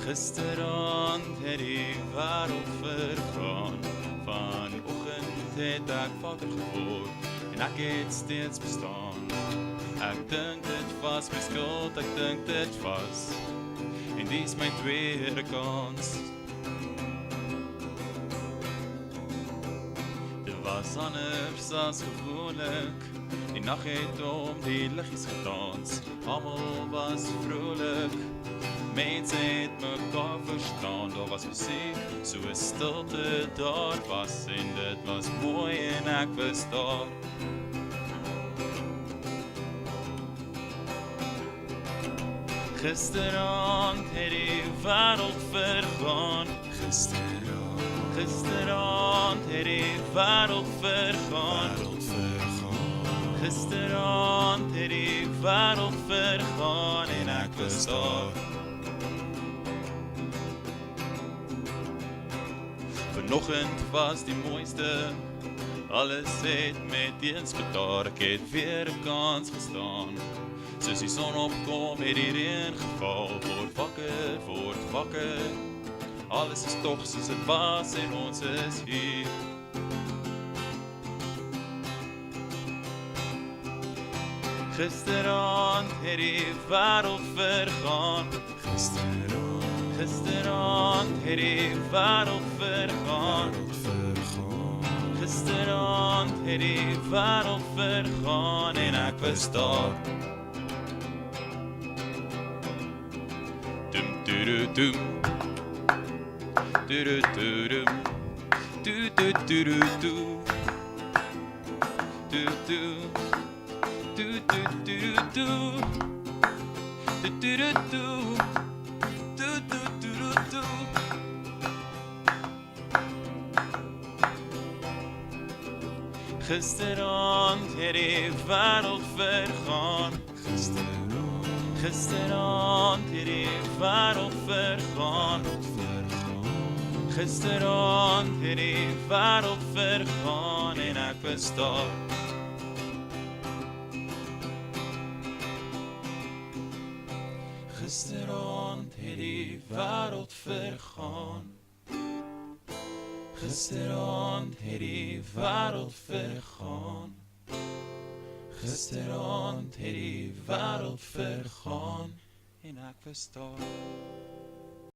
Gisterand het die wêreld vergaan. Vanoggend het ek vader geword en ek het steeds bestaan. Ek dink dit was my skuld, ek dink dit was en dis my tweede kans. Dit was anders as gewoonlik. Die nag het om die liggies gedans. Almal was vrolik. Mense het mekaar verstaan. Daar was musiek, so 'n stilte daar was en dit was mooi en ek was daar. Gisterand het die wêreld vergaan. Gisterand het die wêreld vergaan. Gisterand het die wêreld vergaan en ek was daar. Vanoggend was die mooiste, alles het met eens bedaar. Ek het weer 'n kans gestaan. Soos die son opkom het die reën geval. Word wakker, alles is toch soos het was en ons is hier. Gisterand het die wêreld vergaan. Gisterand het die wêreld vergaan. Gisterand het die wêreld vergaan en ek was daar. Dum dum dum. Dum dum dum. Dum dum dum dum. Dum dum. Do do do do do do do do do do do do. Gisterand het die wêreld vergaan. Gisterand het die wêreld vergaan. Gisterand het die wêreld vergaan en ek was daar. Gisterand het die wêreld vergaan. Gisterand het die wêreld vergaan. Gisterand het die wêreld vergaan en ek was daar.